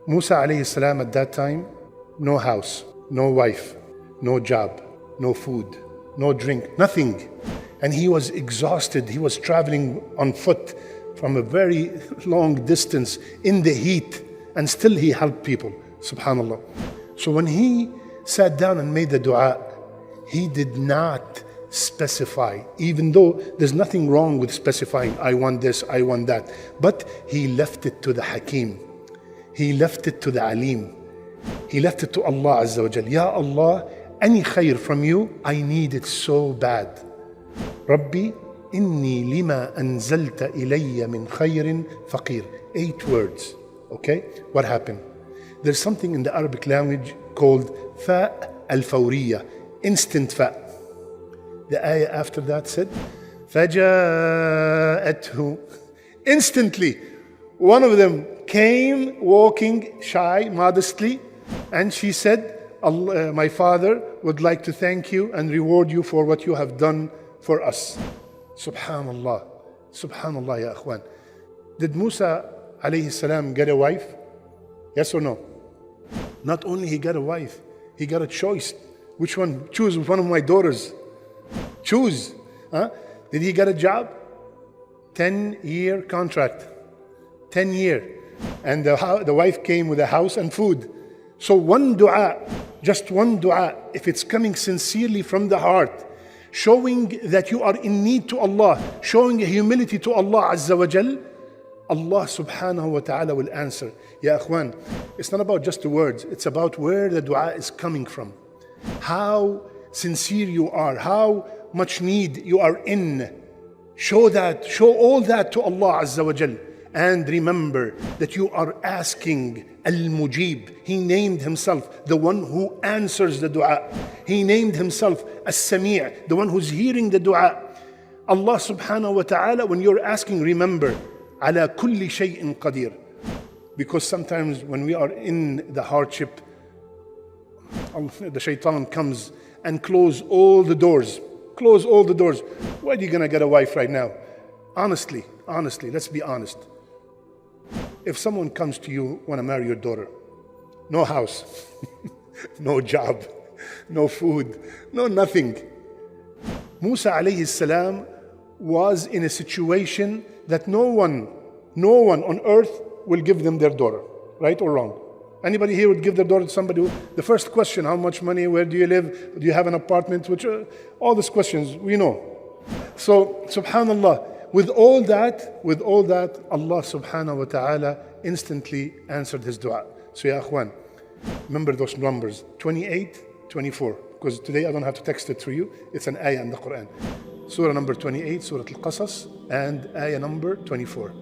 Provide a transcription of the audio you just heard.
Musa alayhi salam at that time, no house, no wife, no job, no food, no drink, nothing. And he was exhausted. He was traveling on foot from a very long distance in the heat, and still he helped people, subhanallah. So when he sat down and made the dua, he did not specify, even though there's nothing wrong with specifying, I want this, I want that. But he left it to the Hakim. He left it to the Alim. He left it to Allah Azza wa Jal. Ya Allah, any khair from you, I need it so bad. Rabbi, inni lima anzalta ilayya min khayrin faqir. 8 words. Okay? What happened? There's something in the Arabic language called fa al-fawriya, instant fa. The ayah after that said, فَجَاءَتْهُ. Instantly, one of them came walking shy, modestly, and she said, my father would like to thank you and reward you for what you have done for us. Subhanallah. Subhanallah, ya akhwan. Did Musa alayhi salam get a wife? Yes or no? Not only he got a wife, he got a choice. Which one? Choose one of my daughters. Choose. Huh? Did he get a job? 10-year contract. 10 year. And the wife came with a house and food. So one dua, just one dua, if it's coming sincerely from the heart, showing that you are in need to Allah, showing humility to Allah Azza wa Jal, Allah subhanahu wa ta'ala will answer. Ya akhwan, it's not about just the words, it's about where the dua is coming from. How sincere you are, how much need you are in. Show that, show all that to Allah Azza wa Jal. And remember that you are asking Al-Mujib. He named himself the one who answers the dua. He named himself As-Sami', the one who's hearing the dua. Allah subhanahu wa ta'ala, when you're asking, remember, ala kulli shay'in qadir. Because sometimes when we are in the hardship, the shaitan comes and close all the doors. Close all the doors. Where are you going to get a wife right now? Honestly, let's be honest. If someone comes to you, want to marry your daughter, no house, no job, no food, no nothing. Musa alayhi salam was in a situation that no one on earth will give them their daughter, right or wrong? Anybody here would give their daughter to somebody the first question, how much money, where do you live, do you have an apartment, which all these questions we know. So subhanallah, with all that, Allah subhanahu wa ta'ala instantly answered his dua. So ya akhwan, remember those numbers, 28, 24, because today I don't have to text it to you, it's an ayah in the Quran. Surah number 28, Surah Al-Qasas, and ayah number 24.